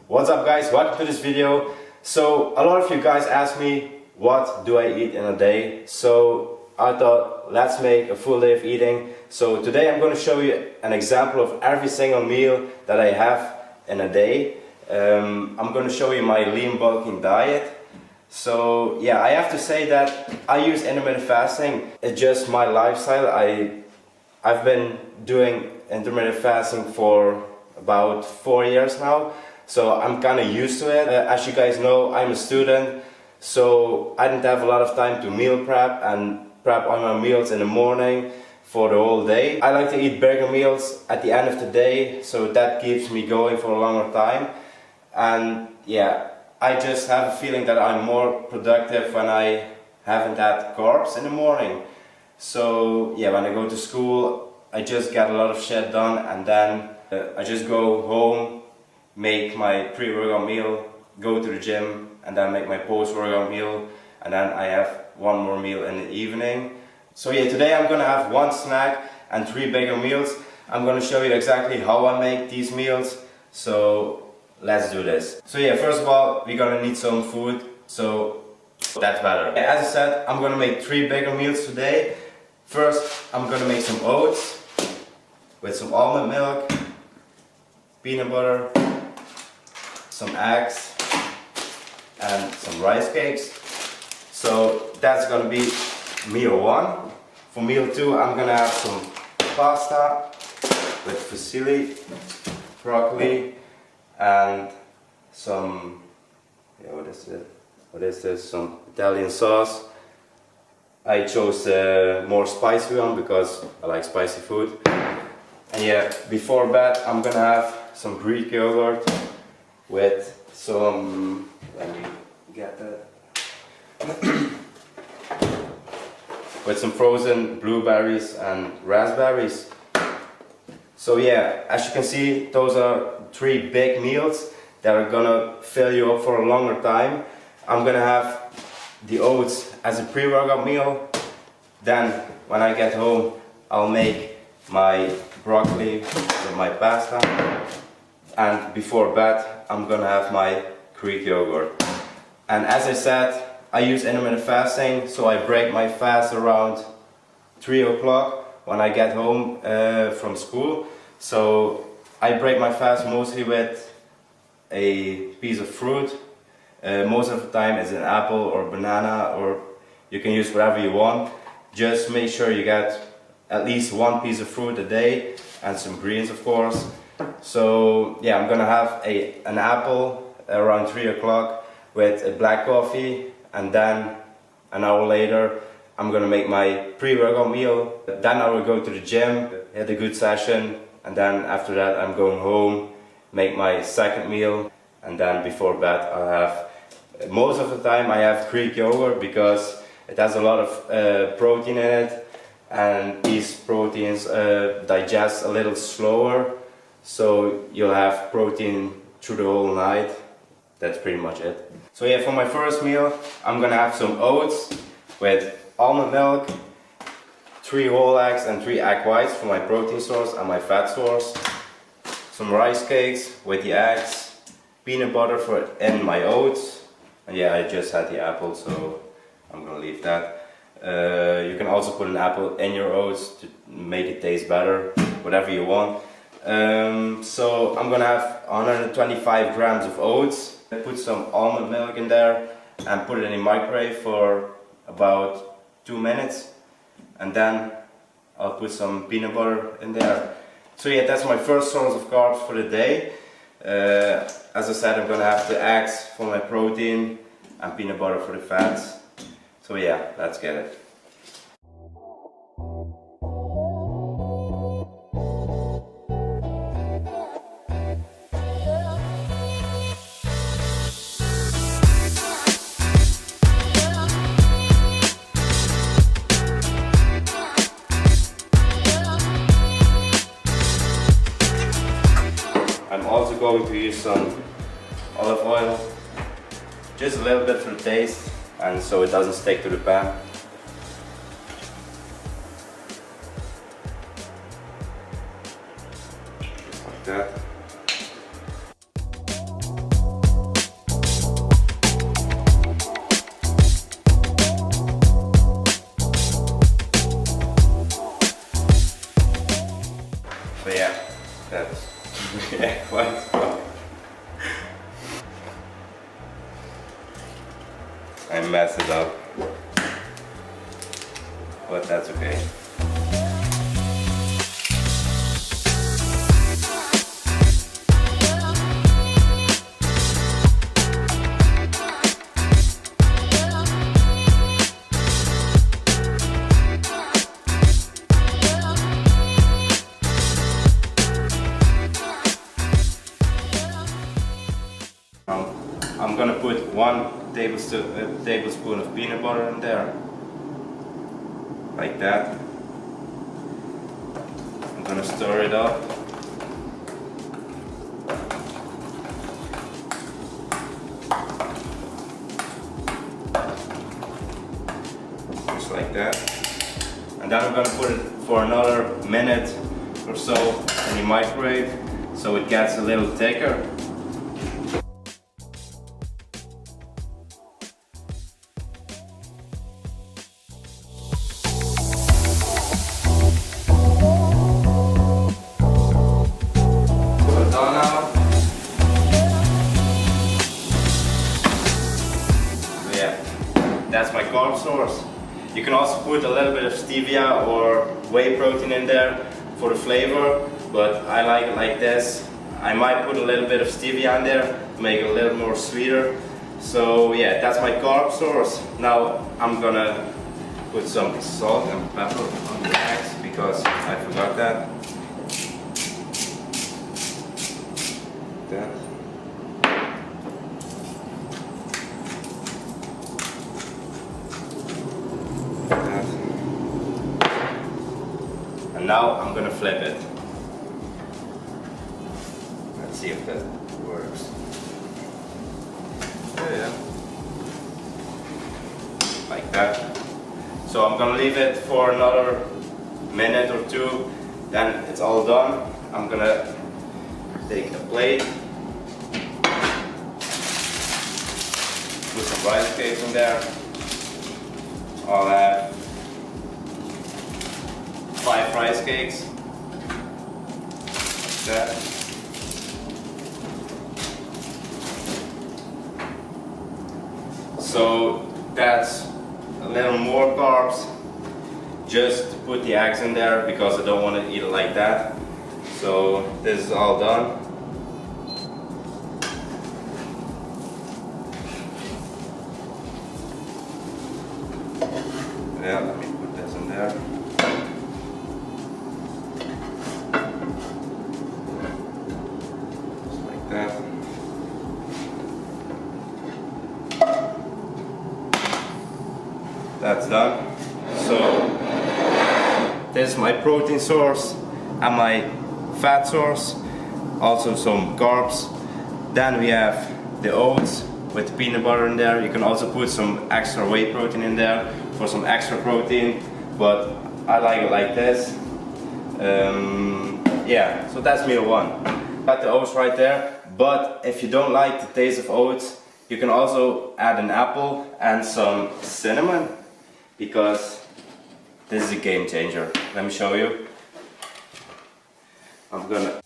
What's up guys, welcome to this video. So a lot of you guys ask me what do I eat in a day, so I thought let's make a full day of eating. So today I'm going to show you an example of every single meal that I have in a day. I'm going to show you my lean bulking diet. So yeah, I have to say that I use intermittent fasting. It's just my lifestyle. I've been doing intermittent fasting for about 4 years now, so I'm kind of used to it. As you guys know, I'm a student, so I didn't have a lot of time to meal prep and prep all my meals in the morning for the whole day. I like to eat bigger meals at the end of the day, so that keeps me going for a longer time. And yeah, I just have a feeling that I'm more productive when I haven't had carbs in the morning. So yeah, when I go to school, I just get a lot of shit done, and then I just go home, make my pre-workout meal, go to the gym, and then make my post-workout meal, and then I have one more meal in the evening. So yeah, today I'm gonna have one snack and 3 bigger meals. I'm gonna show you exactly how I make these meals, so let's do this. So yeah, first of all, we're gonna need some food, so that's better. As I said, I'm gonna make 3 bigger meals today. First, I'm gonna make some oats with some almond milk, peanut butter, some eggs, and some rice cakes. So that's gonna be meal 1. For meal 2, I'm gonna have some pasta with fusilli, broccoli, and some, what is this? Some Italian sauce. I chose the more spicy one because I like spicy food. And yeah, before bed I'm gonna have some Greek yogurt with some, let me get that, with some frozen blueberries and raspberries. So yeah, as you can see, those are 3 big meals that are gonna fill you up for a longer time. I'm gonna have the oats as a pre-workout meal. Then when I get home, I'll make my broccoli with my pasta. And before bed, I'm gonna have my Greek yogurt. And as I said, I use intermittent fasting, so I break my fast around 3 o'clock when I get home from school. So I break my fast mostly with a piece of fruit. Most of the time it's an apple or banana, or you can use whatever you want. Just make sure you get at least 1 piece of fruit a day, and some greens of course. So yeah, I'm gonna have an apple around 3 o'clock with a black coffee, and then an hour later I'm gonna make my pre-workout meal. Then I will go to the gym, hit a good session, and then after that I'm going home, make my second meal, and then before bed I'll have, most of the time I have Greek yogurt because it has a lot of protein in it, and these proteins digest a little slower, so you'll have protein through the whole night. That's pretty much it. So yeah, for my first meal I'm gonna have some oats with almond milk, 3 whole eggs and 3 egg whites for my protein source and my fat source, some rice cakes with the eggs, peanut butter for in my oats, and yeah, I just had the apple, so I'm gonna leave that. You can also put an apple in your oats to make it taste better, whatever you want. So I'm gonna have 125 grams of oats. Put some almond milk in there and put it in the microwave for about 2 minutes, and then I'll put some peanut butter in there. So yeah, that's my first source of carbs for the day. As I said, I'm gonna have the eggs for my protein and peanut butter for the fats. So yeah, let's get it. I'm also going to use some olive oil, just a little bit for the taste, and so it doesn't stick to the pan. Just like that. I messed it up, but that's okay. I'm gonna put 1 tablespoon of peanut butter in there, like that. I'm gonna stir it up. Just like that. And then I'm gonna put it for another minute or so in the microwave so it gets a little thicker. That's my carb source. You can also put a little bit of stevia or whey protein in there for the flavor, but I like it like this. I might put a little bit of stevia in there to make it a little more sweeter. So yeah, that's my carb source. Now I'm gonna put some salt and pepper on the eggs because I forgot that. And now I'm gonna flip it. Let's see if that works. Yeah. Like that. So I'm gonna leave it for another minute or two, then it's all done. I'm gonna take a plate, put some rice cakes in there. I'll have 5 rice cakes, like that. So that's a little more carbs, just to put the eggs in there because I don't want to eat it like that. So this is all done. Yeah, let me put this in there. That. That's done. So this is my protein source and my fat source, also some carbs. Then we have the oats with peanut butter in there. You can also put some extra whey protein in there for some extra protein, but I like it like this. Yeah, so that's meal 1. Got the oats right there. But if you don't like the taste of oats, you can also add an apple and some cinnamon, because this is a game changer. Let me show you. I'm gonna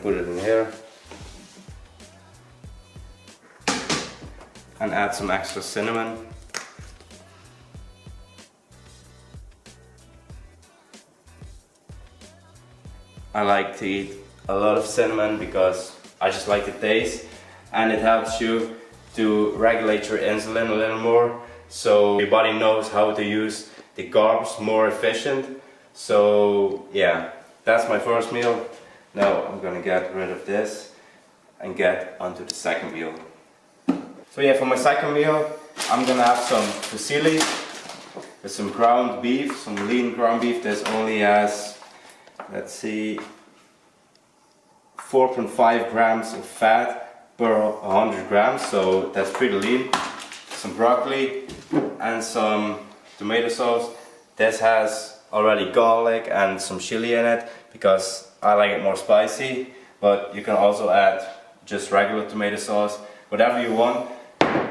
put it in here. And add some extra cinnamon. I like to eat a lot of cinnamon because I just like the taste, and it helps you to regulate your insulin a little more, so your body knows how to use the carbs more efficient. So yeah, that's my first meal. Now I'm gonna get rid of this and get onto the second meal. So yeah, for my second meal, I'm gonna have some fusilli with some ground beef, some lean ground beef. This only has, let's see, 4.5 grams of fat per 100 grams, so that's pretty lean. Some broccoli and some tomato sauce. This has already garlic and some chili in it because I like it more spicy, but you can also add just regular tomato sauce, whatever you want.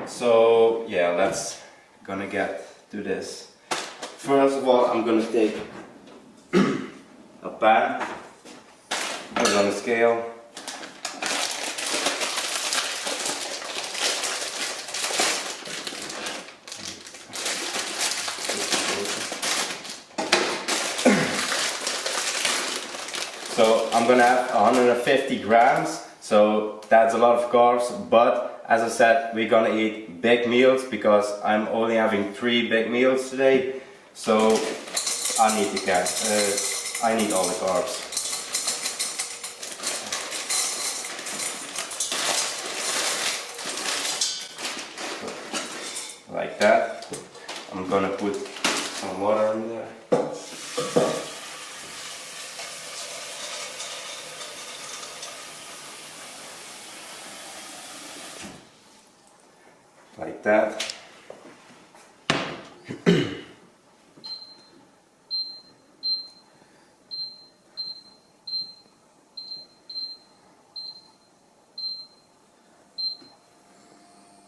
So yeah, let's gonna get to this. First of all, I'm gonna take a pan, put it on the scale. So I'm gonna have 150 grams, so that's a lot of carbs, but as I said, we're gonna eat big meals because I'm only having 3 big meals today, so I need I need all the carbs. Like that. I'm gonna put some water in there. Like that.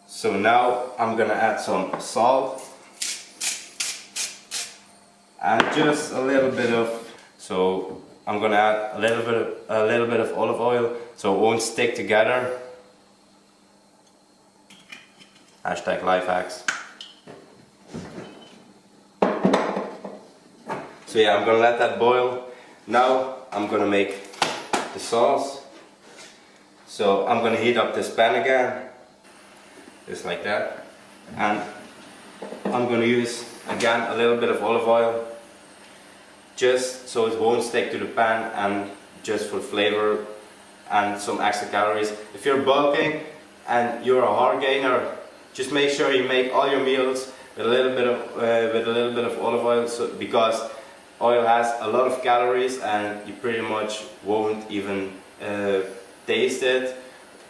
So now I'm gonna add some salt and just a little bit of, so I'm gonna add a little bit of olive oil so it won't stick together. Hashtag life hacks. So yeah, I'm gonna let that boil. Now I'm gonna make the sauce. So I'm gonna heat up this pan again, just like that. And I'm gonna use again a little bit of olive oil, just so it won't stick to the pan and just for flavor and some extra calories. If you're bulking and you're a hard gainer, just make sure you make all your meals with a little bit of olive oil, so, because oil has a lot of calories and you pretty much won't even taste it,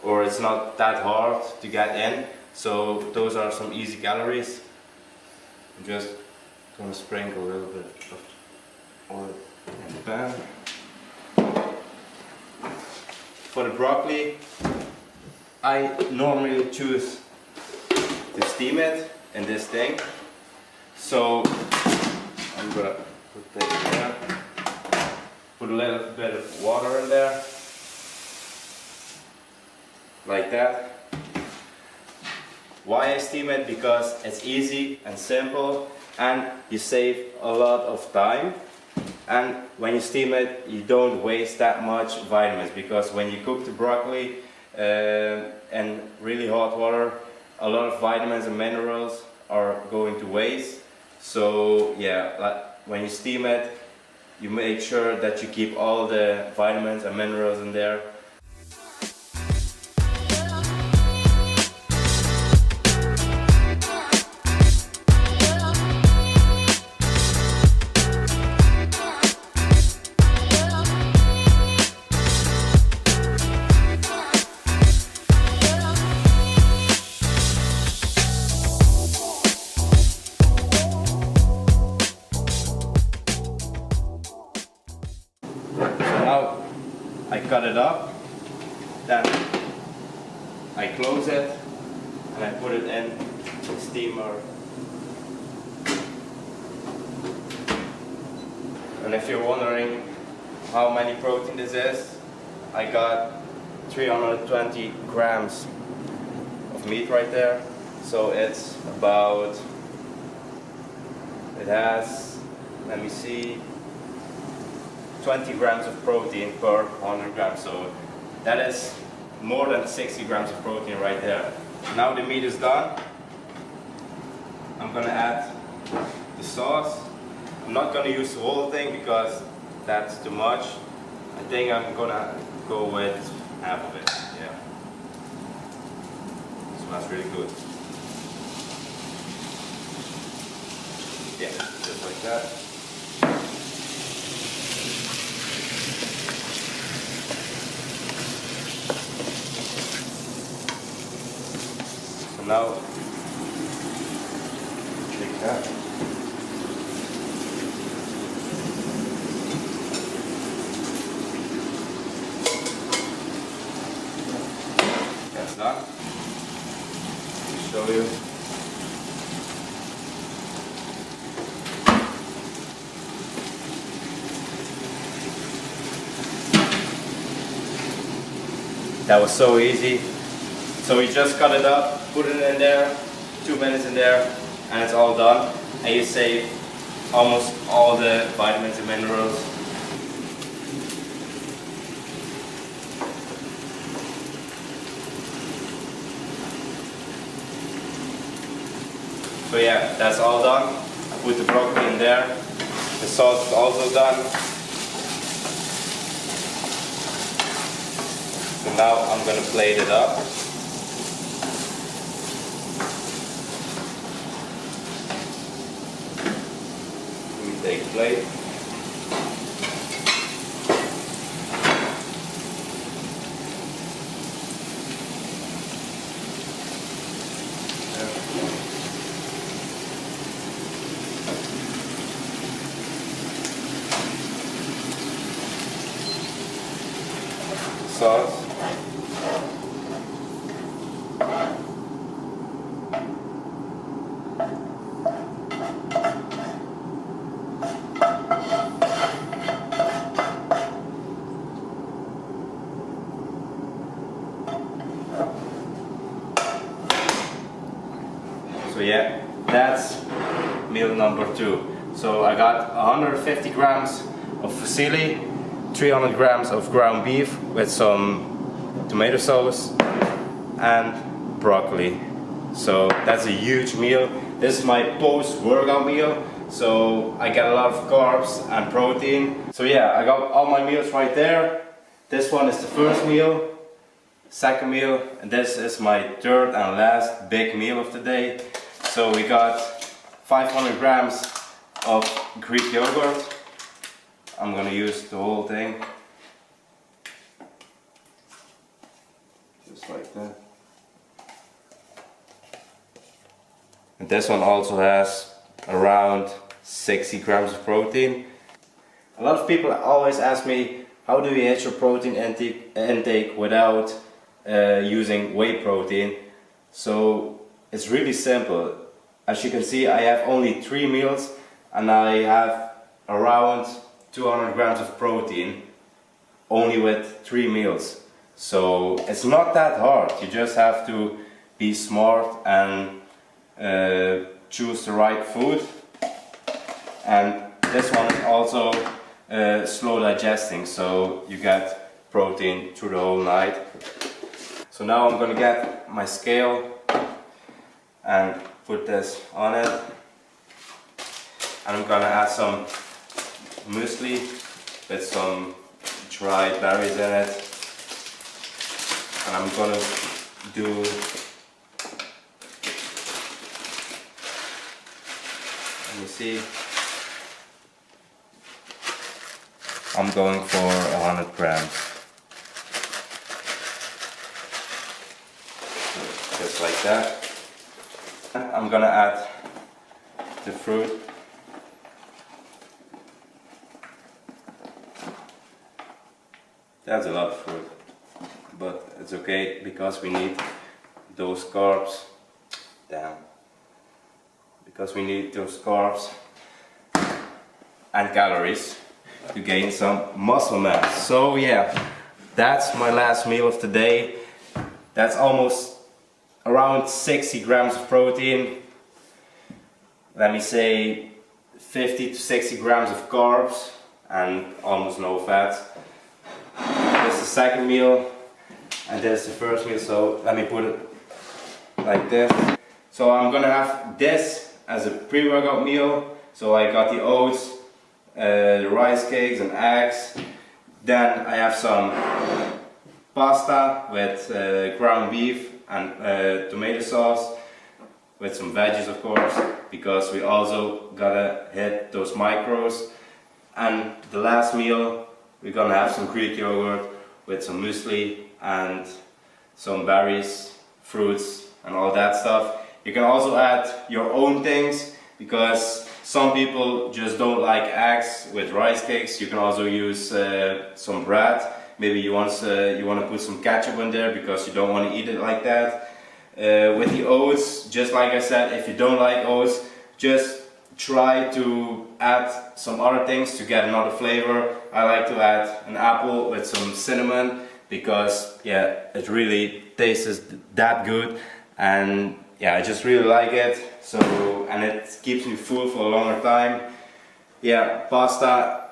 or it's not that hard to get in. So those are some easy calories. I'm just gonna sprinkle a little bit of oil in the pan. For the broccoli, I normally choose to steam it in this thing. So I'm gonna put that in there. Put a little bit of water in there. Like that. Why I steam it? Because it's easy and simple and you save a lot of time. And when you steam it, you don't waste that much vitamins, because when you cook the broccoli in really hot water, a lot of vitamins and minerals are going to waste. So yeah, like when you steam it, you make sure that you keep all the vitamins and minerals in there. Now I cut it up, then I close it and I put it in the steamer. And if you're wondering how many protein this is, I got 320 grams of meat right there. So it's about, it has, let me see, 20 grams of protein per 100 grams, so that is more than 60 grams of protein right there. Now the meat is done. I'm gonna add the sauce. I'm not gonna use the whole thing because that's too much. I think I'm gonna go with half of it, yeah. Smells really good. Yeah, just like that. Now, take that. That's done. Let me show you. That was so easy. So we just cut it up, put it in there, 2 minutes in there, and it's all done. And you save almost all the vitamins and minerals. So yeah, that's all done. I put the broccoli in there. The sauce is also done. So now I'm gonna plate it up. Let me take a plate. Sauce. So yeah, that's meal number 2. So I got 150 grams of fusilli, 300 grams of ground beef with some tomato sauce and broccoli. So that's a huge meal. This is my post-workout meal, so I get a lot of carbs and protein. So yeah, I got all my meals right there. This one is the first meal, second meal, and this is my third and last big meal of the day. So we got 500 grams of Greek yogurt. I'm gonna use the whole thing. Just like that. And this one also has around 60 grams of protein. A lot of people always ask me, how do you hit your protein intake without using whey protein? So it's really simple. As you can see, I have only 3 meals and I have around 200 grams of protein only with 3 meals. So it's not that hard. You just have to be smart and choose the right food. And this one is also slow digesting, so you get protein through the whole night. So now I'm gonna get my scale and put this on it. And I'm gonna add some muesli with some dried berries in it. And I'm gonna do let me see. I'm going for 100 grams. Just like that. I'm gonna add the fruit. That's a lot of fruit, but it's okay because we need those carbs. Damn. Because we need those carbs and calories to gain some muscle mass. So yeah, that's my last meal of the day. That's almost around 60 grams of protein. Let me say 50 to 60 grams of carbs and almost no fat. This is the second meal and this is the first meal, so let me put it like this. So I'm gonna have this as a pre-workout meal. So I got the oats, the rice cakes and eggs. Then I have some pasta with ground beef and tomato sauce with some veggies, of course, because we also gotta hit those macros. And the last meal we're gonna have some Greek yogurt with some muesli and some berries, fruits and all that stuff. You can also add your own things because some people just don't like eggs with rice cakes. You can also use some bread. Maybe you want to put some ketchup in there because you don't want to eat it like that. With the oats, just like I said, if you don't like oats, just try to add some other things to get another flavor. I like to add an apple with some cinnamon because yeah, it really tastes that good, and yeah, I just really like it. So, and it keeps me full for a longer time. Yeah, pasta,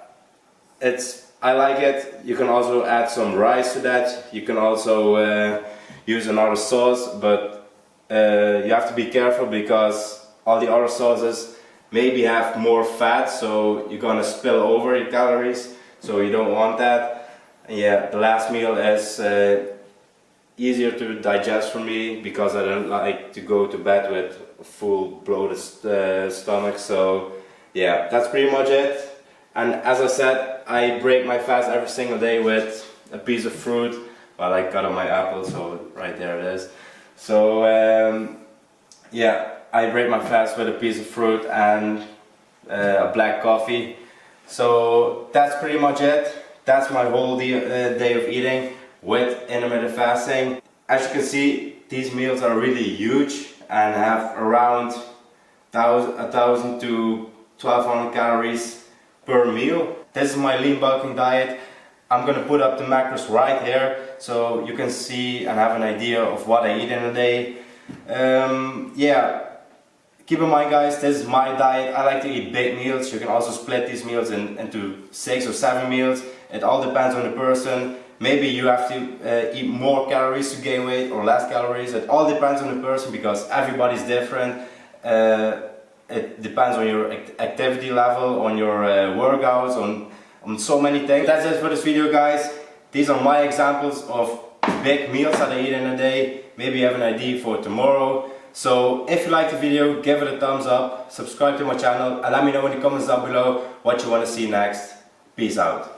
I like it. You can also add some rice to that. You can also use another sauce, but you have to be careful because all the other sauces maybe have more fat, so you're gonna spill over your calories, so you don't want that. Yeah, the last meal is easier to digest for me because I don't like to go to bed with a full bloated stomach. So yeah, that's pretty much it. And as I said, I break my fast every single day with a piece of fruit. Well, I cut on my apple, so right there it is. So yeah, I break my fast with a piece of fruit and a black coffee. So that's pretty much it. That's my whole day of eating with intermittent fasting. As you can see, these meals are really huge and have around 1,000 to 1,200 calories per meal. This is my lean bulking diet. I'm gonna put up the macros right here so you can see and have an idea of what I eat in a day. Yeah, keep in mind guys, this is my diet. I like to eat big meals. You can also split these meals into 6 or 7 meals. It all depends on the person. Maybe you have to eat more calories to gain weight or less calories. It all depends on the person because everybody's different. It depends on your activity level, on your workouts, on so many things. That's it for this video guys. These are my examples of big meals that I eat in a day. Maybe you have an idea for tomorrow. So if you like the video, give it a thumbs up, subscribe to my channel, and let me know in the comments down below what you want to see next. Peace out.